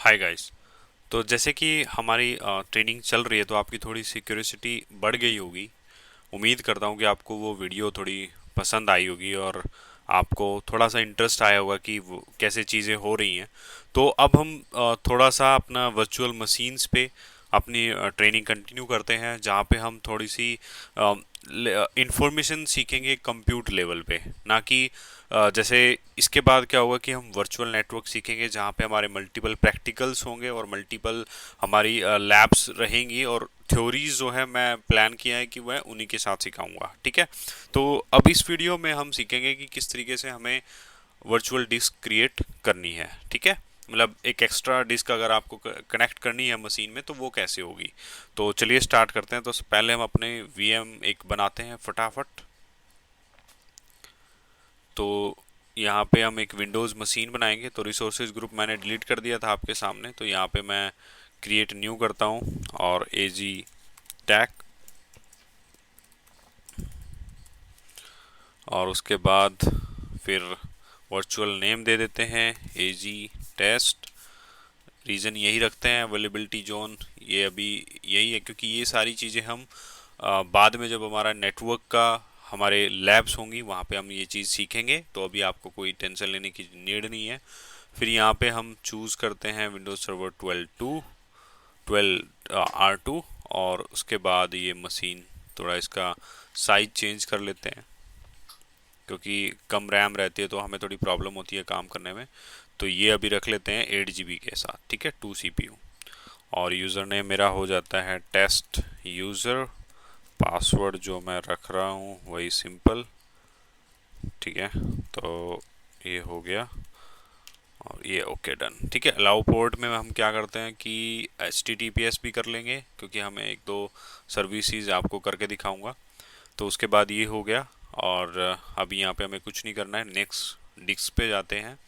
Hi guys. तो जैसे कि हमारी ट्रेनिंग चल रही है तो आपकी थोड़ी सी क्यूरियोसिटी बढ़ गई होगी। उम्मीद करता हूँ कि आपको वो वीडियो थोड़ी पसंद आई होगी और आपको थोड़ा सा इंटरेस्ट आया होगा कि वो कैसे चीज़ें हो रही हैं। तो अब हम थोड़ा सा अपना वर्चुअल मशीन्स पे अपनी ट्रेनिंग कंटिन्यू करते हैं, जहाँ पे हम थोड़ी सी इंफॉर्मेशन सीखेंगे कंप्यूट लेवल पे, ना कि जैसे इसके बाद क्या होगा कि हम वर्चुअल नेटवर्क सीखेंगे, जहाँ पे हमारे मल्टीपल प्रैक्टिकल्स होंगे और मल्टीपल हमारी लैब्स रहेंगी, और थ्योरीज जो है मैं प्लान किया है कि वह उन्हीं के साथ सिखाऊंगा। ठीक है। तो अब इस वीडियो में हम सीखेंगे कि किस तरीके से हमें वर्चुअल डिस्क क्रिएट करनी है। ठीक है। मतलब एक एक्स्ट्रा डिस्क अगर आपको कनेक्ट करनी है मशीन में तो वो कैसे होगी। तो चलिए स्टार्ट करते हैं। तो पहले हम अपने वीएम एक बनाते हैं फटाफट। तो यहाँ पे हम एक विंडोज़ मशीन बनाएंगे। तो रिसोर्सेज ग्रुप मैंने डिलीट कर दिया था आपके सामने, तो यहाँ पे मैं क्रिएट न्यू करता हूँ और एजी टैक, और उसके बाद फिर वर्चुअल नेम दे देते हैं एजी टेस्ट। रीज़न यही रखते हैं अवेलेबिलिटी जोन, ये अभी यही है क्योंकि ये सारी चीज़ें हम बाद में जब हमारा नेटवर्क का हमारे लैब्स होंगी वहाँ पे हम ये चीज़ सीखेंगे, तो अभी आपको कोई टेंशन लेने की नीड नहीं है। फिर यहाँ पे हम चूज़ करते हैं विंडोज सर्वर 12 R2, और उसके बाद ये मशीन थोड़ा इसका साइज चेंज कर लेते हैं, क्योंकि कम रैम रहती है तो हमें थोड़ी प्रॉब्लम होती है काम करने में। तो ये अभी रख लेते हैं 8 GB के साथ। ठीक है, 2 CPU। और यूज़र नेम मेरा हो जाता है टेस्ट यूज़र। पासवर्ड जो मैं रख रहा हूँ वही सिंपल। ठीक है। तो ये हो गया और ये ओके डन। ठीक है। अलाउ पोर्ट में हम क्या करते हैं कि HTTPS भी कर लेंगे, क्योंकि हमें एक दो सर्विसेज आपको करके दिखाऊंगा। तो उसके बाद ये हो गया। और अभी यहाँ पे हमें कुछ नहीं करना है, नेक्स्ट डिस्क पे जाते हैं।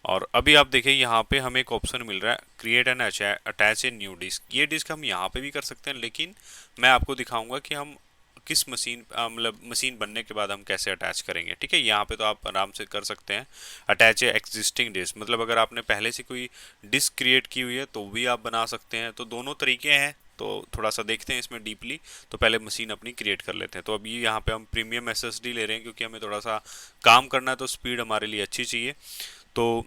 और अभी आप देखिए यहाँ पे हमें एक ऑप्शन मिल रहा है create and attach a new disk. ये डिस्क हम यहाँ पे भी कर सकते हैं, लेकिन मैं आपको दिखाऊंगा कि हम किस मशीन मतलब मशीन बनने के बाद हम कैसे अटैच करेंगे। ठीक है। यहाँ पे तो आप आराम से कर सकते हैं अटैच ए एग्जिस्टिंग डिस्क, मतलब अगर आपने पहले से कोई डिस्क क्रिएट की हुई है तो भी आप बना सकते हैं। तो दोनों तरीके हैं, तो थोड़ा सा देखते हैं इसमें डीपली। तो पहले मशीन अपनी क्रिएट कर लेते हैं। तो अभी यहाँ पे हम प्रीमियम एसएसडी ले रहे हैं, क्योंकि हमें थोड़ा सा काम करना है, तो स्पीड हमारे लिए अच्छी चाहिए। तो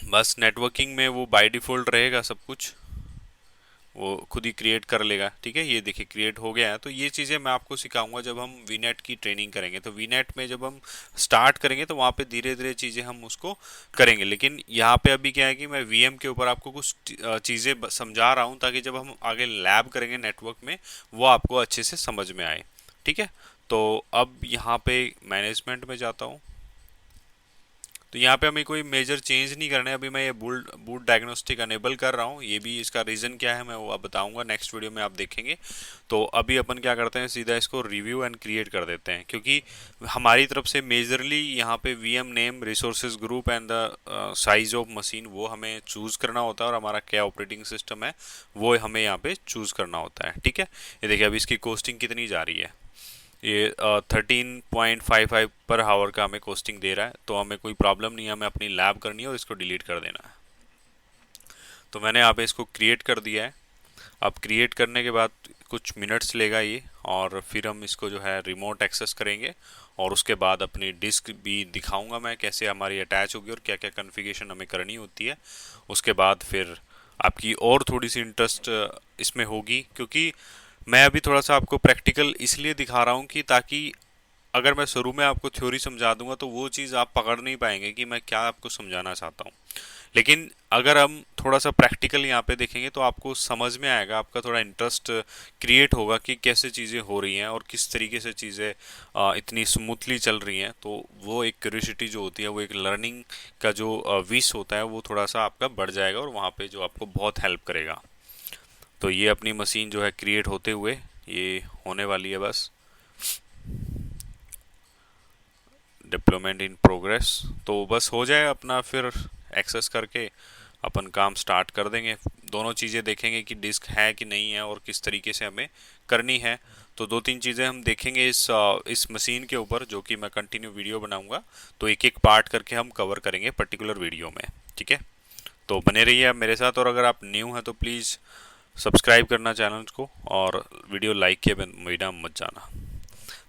बस नेटवर्किंग में वो बाय डिफ़ॉल्ट रहेगा सब कुछ, वो खुद ही क्रिएट कर लेगा। ठीक है। ये देखिए क्रिएट हो गया है। तो ये चीज़ें मैं आपको सिखाऊंगा जब हम वीनेट की ट्रेनिंग करेंगे। तो वीनेट में जब हम स्टार्ट करेंगे तो वहाँ पे धीरे धीरे चीज़ें हम उसको करेंगे, लेकिन यहाँ पे अभी क्या है कि मैं वीएम के ऊपर आपको कुछ चीज़ें समझा रहा हूँ, ताकि जब हम आगे लैब करेंगे नेटवर्क में वो आपको अच्छे से समझ में आए। ठीक है। तो अब यहाँ पे मैनेजमेंट में जाता हूँ। तो यहाँ पे हमें कोई मेजर चेंज नहीं करना है। अभी मैं ये बूट बूट डायग्नोस्टिक अनेबल कर रहा हूँ, ये भी इसका रीज़न क्या है मैं वो अब बताऊंगा नेक्स्ट वीडियो में, आप देखेंगे। तो अभी अपन क्या करते हैं, सीधा इसको रिव्यू एंड क्रिएट कर देते हैं, क्योंकि हमारी तरफ से मेजरली यहाँ पे VM name, resources group and the size of machine वो हमें चूज़ करना होता है, और हमारा क्या ऑपरेटिंग सिस्टम है वो हमें यहाँ पे चूज़ करना होता है। ठीक है। ये देखिए अभी इसकी कॉस्टिंग कितनी जा रही है। ये 13.55 पर हावर का हमें कोस्टिंग दे रहा है, तो हमें कोई प्रॉब्लम नहीं है, हमें अपनी लैब करनी है और इसको डिलीट कर देना है। तो मैंने यहाँ पे इसको क्रिएट कर दिया है। अब क्रिएट करने के बाद कुछ मिनट्स लेगा ये, और फिर हम इसको जो है रिमोट एक्सेस करेंगे, और उसके बाद अपनी डिस्क भी दिखाऊंगा मैं कैसे हमारी अटैच होगी और क्या क्या कॉन्फ़िगरेशन हमें करनी होती है। उसके बाद फिर आपकी और थोड़ी सी इंटरेस्ट इसमें होगी, क्योंकि मैं अभी थोड़ा सा आपको प्रैक्टिकल इसलिए दिखा रहा हूँ कि ताकि अगर मैं शुरू में आपको थ्योरी समझा दूंगा तो वो चीज़ आप पकड़ नहीं पाएंगे कि मैं क्या आपको समझाना चाहता हूँ। लेकिन अगर हम थोड़ा सा प्रैक्टिकल यहाँ पे देखेंगे तो आपको समझ में आएगा, आपका थोड़ा इंटरेस्ट क्रिएट होगा कि कैसे चीज़ें हो रही हैं और किस तरीके से चीज़ें इतनी स्मूथली चल रही हैं। तो वो एक क्यूरियोसिटी जो होती है, वो एक लर्निंग का जो विश होता है, वो थोड़ा सा आपका बढ़ जाएगा, और वहाँ पे जो आपको बहुत हेल्प करेगा। तो ये अपनी मशीन जो है क्रिएट होते हुए ये होने वाली है बस। Deployment in progress. तो बस हो जाए अपना, फिर एक्सेस करके अपन काम स्टार्ट कर देंगे। दोनों चीज़ें देखेंगे कि डिस्क है कि नहीं है और किस तरीके से हमें करनी है। तो दो तीन चीज़ें हम देखेंगे इस मशीन के ऊपर, जो कि मैं कंटिन्यू वीडियो बनाऊंगा। तो एक एक पार्ट करके हम कवर करेंगे पर्टिकुलर वीडियो में। ठीक है। तो बने रहिए आप मेरे साथ, और अगर आप न्यू हैं तो प्लीज़ सब्सक्राइब करना चैनल को, और वीडियो लाइक किए बिना मत जाना।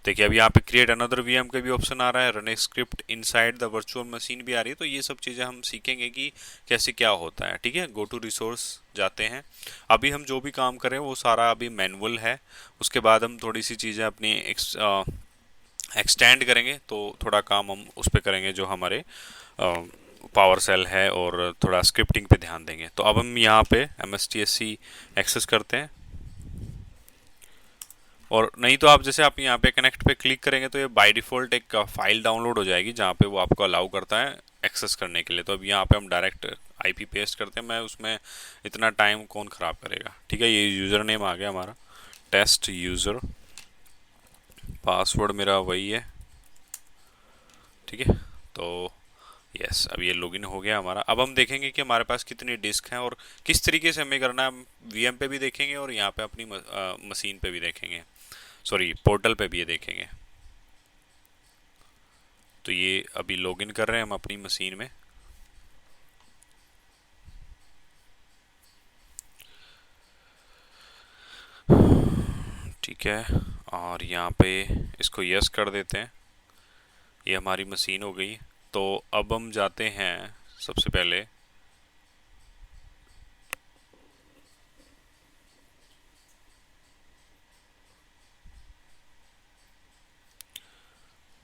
देखिए अब यहाँ पे क्रिएट अनदर वीएम का भी ऑप्शन आ रहा है, run A script inside the virtual machine भी आ रही है। तो ये सब चीज़ें हम सीखेंगे कि कैसे क्या होता है। ठीक है, गो टू रिसोर्स जाते हैं। अभी हम जो भी काम करें वो सारा अभी मैनुअल है। उसके बाद हम थोड़ी सी चीज़ें अपनी एक्सटेंड करेंगे, तो थोड़ा काम हम उस पर करेंगे जो हमारे पावर सेल है, और थोड़ा स्क्रिप्टिंग पे ध्यान देंगे। तो अब हम यहाँ पे MSTSC एक्सेस करते हैं, और नहीं तो आप जैसे आप यहाँ पे कनेक्ट पे क्लिक करेंगे तो ये बाय डिफ़ॉल्ट एक फाइल डाउनलोड हो जाएगी जहाँ पे वो आपको अलाउ करता है एक्सेस करने के लिए। तो अब यहाँ पे हम डायरेक्ट IP पेस्ट करते हैं। मैं उसमें इतना टाइम कौन ख़राब करेगा। ठीक है, ये यूज़र नेम आ गया हमारा, टेस्ट यूज़र, पासवर्ड मेरा वही है। ठीक है, तो यस, अब ये लॉगिन हो गया हमारा। अब हम देखेंगे कि हमारे पास कितनी डिस्क हैं और किस तरीके से हमें करना है। VM पे भी देखेंगे और यहाँ पे अपनी मशीन पे भी देखेंगे, सॉरी पोर्टल पे भी ये देखेंगे। तो ये अभी लॉगिन कर रहे हैं हम अपनी मशीन में। ठीक है, और यहाँ पे इसको यस कर देते हैं। ये हमारी मशीन हो गई। तो अब हम जाते हैं सबसे पहले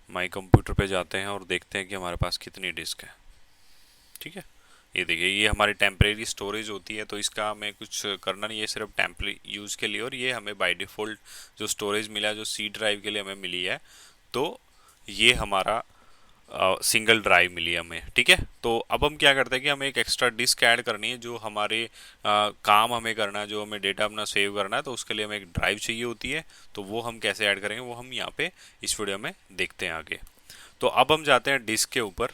माई कंप्यूटर पे जाते हैं और देखते हैं कि हमारे पास कितनी डिस्क है। ठीक है, ये देखिए ये हमारी टेम्परेरी स्टोरेज होती है, तो इसका हमें कुछ करना नहीं है, सिर्फ टेम्परेरी यूज़ के लिए। और ये हमें बाय डिफ़ॉल्ट जो स्टोरेज मिला है, जो C ड्राइव के लिए हमें मिली है, तो ये हमारा सिंगल ड्राइव मिली है हमें। ठीक है, तो अब हम क्या करते हैं कि हमें एक एक्स्ट्रा डिस्क ऐड करनी है, जो हमारे काम हमें करना है, जो हमें डेटा अपना सेव करना है, तो उसके लिए हमें एक ड्राइव चाहिए होती है। तो वो हम कैसे ऐड करेंगे वो हम यहाँ पे इस वीडियो में देखते हैं आगे। तो अब हम जाते हैं डिस्क के ऊपर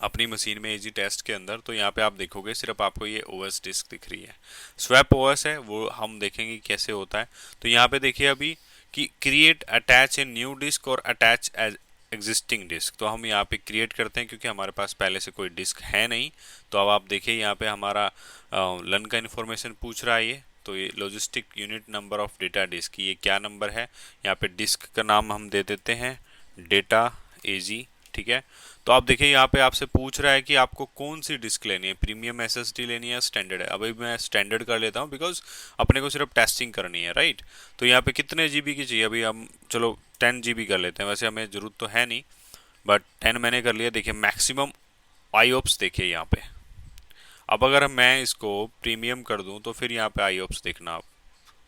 अपनी मशीन में AG टेस्ट के अंदर। तो यहाँ पे आप देखोगे सिर्फ आपको ये OS डिस्क दिख रही है, स्वैप OS है, वो हम देखेंगे कैसे होता है। तो यहाँ पे देखिए अभी कि create attach a new disk और अटैच एज एग्जिस्टिंग डिस्क। तो हम यहाँ पे क्रिएट करते हैं क्योंकि हमारे पास पहले से कोई डिस्क है नहीं। तो अब आप देखिए यहाँ पे हमारा लन का इन्फॉर्मेशन पूछ रहा है ये। तो ये logistic unit number of data disk, ये क्या नंबर है। यहाँ पे डिस्क का नाम हम दे देते हैं डेटा AG। ठीक है, तो आप देखिए यहाँ पे आपसे पूछ रहा है कि आपको कौन सी डिस्क लेनी है, प्रीमियम SSD लेनी है, स्टैंडर्ड है। अभी मैं स्टैंडर्ड कर लेता हूँ बिकॉज अपने को सिर्फ टेस्टिंग करनी है, राइट। तो यहाँ पे कितने GB की चाहिए, अभी हम चलो 10 GB कर लेते हैं। वैसे हमें ज़रूरत तो है नहीं, बट 10 मैंने कर लिया। देखिए मैक्सिमम IOPS देखिए यहाँ पे। अब अगर मैं इसको प्रीमियम कर दूँ तो फिर यहाँ पे IOPS देखना आप,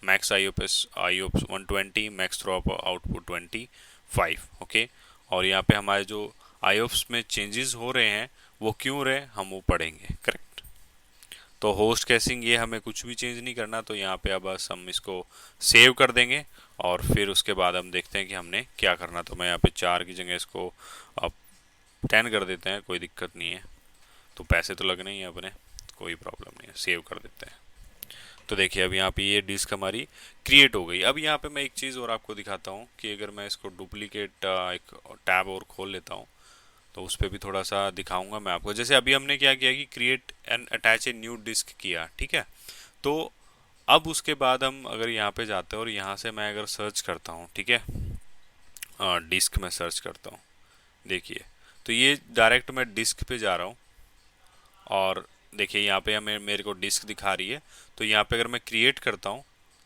max IOPS 120, max throughput 25। Okay, और यहाँ पे हमारे जो IOPS में चेंजेस हो रहे हैं वो क्यों रहे हम वो पढ़ेंगे, करेक्ट। तो होस्ट कैसिंग ये हमें कुछ भी चेंज नहीं करना। तो यहाँ पे अब बस हम इसको सेव कर देंगे, और फिर उसके बाद हम देखते हैं कि हमने क्या करना। तो मैं यहाँ पे 4 की जगह इसको अब 10 कर देते हैं, कोई दिक्कत नहीं है। तो पैसे तो लगने ही हैं अपने, कोई प्रॉब्लम नहीं है, सेव कर देते हैं। तो देखिए अब यहाँ पे ये डिस्क हमारी क्रिएट हो गई। अब यहाँ पे मैं एक चीज़ और आपको दिखाता हूँ कि अगर मैं इसको डुप्लीकेट एक टैब और खोल लेता हूँ तो उस पर भी थोड़ा सा दिखाऊंगा मैं आपको। जैसे अभी हमने क्या किया कि create and attach a new disk किया, ठीक है। तो अब उसके बाद हम अगर यहाँ पे जाते हैं और यहाँ से मैं अगर सर्च करता हूँ, ठीक है, डिस्क में सर्च करता हूँ, देखिए तो ये डायरेक्ट मैं डिस्क पे जा रहा हूँ, और देखिए यहाँ पे हमें मेरे को डिस्क दिखा रही है। तो यहाँ पे अगर मैं क्रिएट करता हूँ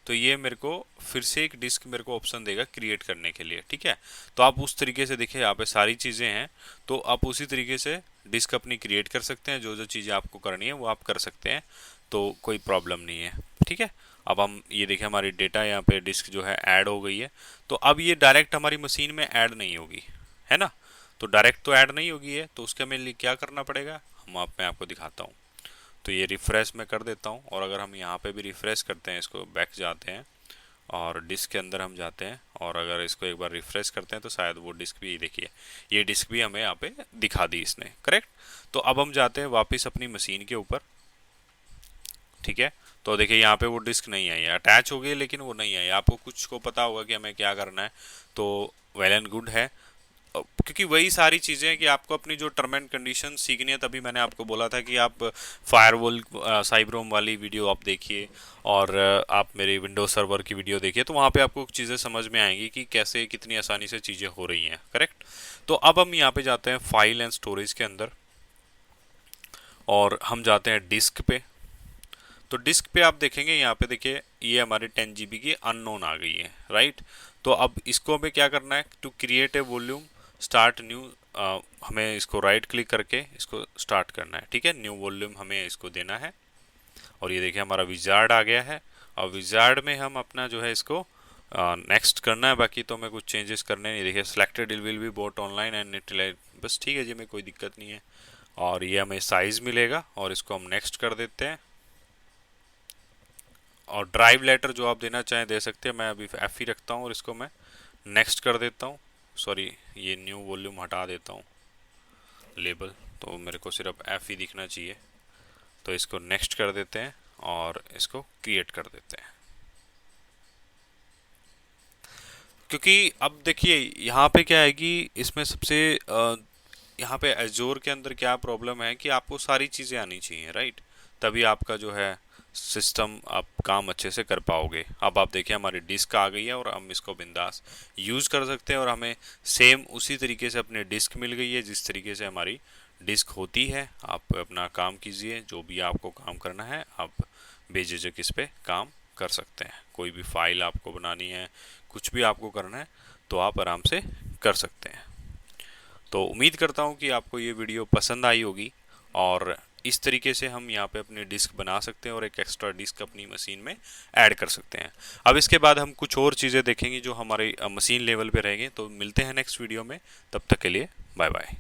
तो ये मेरे को फिर से एक डिस्क मेरे को ऑप्शन देगा क्रिएट करने के लिए, ठीक है। तो आप उस तरीके से देखिए यहाँ पे सारी चीज़ें हैं, तो आप उसी तरीके से डिस्क अपनी क्रिएट कर सकते हैं। जो जो चीज़ें आपको करनी है वो आप कर सकते हैं, तो कोई प्रॉब्लम नहीं है, ठीक है। अब हम ये देखें हमारी डेटा यहाँ पे डिस्क जो है ऐड हो गई है। तो अब ये डायरेक्ट हमारी मशीन में ऐड नहीं होगी, है ना। तो डायरेक्ट तो ऐड नहीं होगी है, तो उसके मेरे लिए क्या करना पड़ेगा मैं आपको दिखाता हूँ। तो ये रिफ़्रेश मैं कर देता हूँ, और अगर हम यहाँ पे भी रिफ़्रेश करते हैं, इसको बैक जाते हैं और डिस्क के अंदर हम जाते हैं, और अगर इसको एक बार रिफ़्रेश करते हैं तो शायद वो डिस्क भी, देखिए ये डिस्क भी हमें यहाँ पे दिखा दी इसने, करेक्ट। तो अब हम जाते हैं वापस अपनी मशीन के ऊपर, ठीक है। तो देखिए यहाँ पे वो डिस्क नहीं आई है, अटैच हो गई लेकिन वो नहीं आई। आपको कुछ को पता होगा कि हमें क्या करना है, तो वेल एंड गुड है। क्योंकि वही सारी चीज़ें हैं कि आपको अपनी जो टर्म एंड कंडीशन सीखनी है, तभी मैंने आपको बोला था कि आप फायरवॉल साइबरोम वाली वीडियो आप देखिए, और आप मेरी विंडोज सर्वर की वीडियो देखिए, तो वहाँ पे आपको चीज़ें समझ में आएंगी कि कैसे कितनी आसानी से चीज़ें हो रही हैं। करेक्ट। तो अब हम यहाँ पे जाते हैं फाइल एंड स्टोरेज के अंदर, और हम जाते हैं डिस्क पे। तो डिस्क पे आप देखेंगे, यहाँ पे देखिए ये हमारी 10 GB की अननोन आ गई है, राइट। तो अब इसको हमें क्या करना है, to create a volume start new, हमें इसको राइट क्लिक करके इसको स्टार्ट करना है, ठीक है। न्यू वॉल्यूम हमें इसको देना है, और ये देखिए हमारा विजार्ड आ गया है। और विजार्ड में हम अपना जो है इसको नेक्स्ट करना है, बाकी तो हमें कुछ चेंजेस करने नहीं। देखिए selected will be boat online and net, बस ठीक है जी, हमें कोई दिक्कत नहीं है। और ये हमें साइज मिलेगा, और इसको हम नेक्स्ट कर देते हैं। और ड्राइव लेटर जो आप देना चाहें दे सकते हैं, मैं अभी एफ ही रखता हूँ और इसको मैं नेक्स्ट कर देता हूँ। सॉरी, ये न्यू वॉल्यूम हटा देता हूँ लेबल, तो मेरे को सिर्फ एफ ही दिखना चाहिए। तो इसको नेक्स्ट कर देते हैं और इसको क्रिएट कर देते हैं। क्योंकि अब देखिए यहाँ पे क्या है कि इसमें सबसे यहाँ पे एजोर के अंदर क्या प्रॉब्लम है कि आपको सारी चीज़ें आनी चाहिए, राइट। तभी आपका जो है सिस्टम आप काम अच्छे से कर पाओगे। अब आप देखिए हमारी डिस्क आ गई है, और हम इसको बिंदास यूज़ कर सकते हैं, और हमें सेम उसी तरीके से अपनी डिस्क मिल गई है जिस तरीके से हमारी डिस्क होती है। आप अपना काम कीजिए, जो भी आपको काम करना है आप बेझिझक इस पे काम कर सकते हैं। कोई भी फाइल आपको बनानी है, कुछ भी आपको करना है, तो आप आराम से कर सकते हैं। तो उम्मीद करता हूँ कि आपको ये वीडियो पसंद आई होगी, और इस तरीके से हम यहाँ पे अपनी डिस्क बना सकते हैं और एक एक्स्ट्रा डिस्क अपनी मशीन में ऐड कर सकते हैं। अब इसके बाद हम कुछ और चीज़ें देखेंगे जो हमारे मशीन लेवल पे रहेंगे। तो मिलते हैं नेक्स्ट वीडियो में, तब तक के लिए बाय बाय।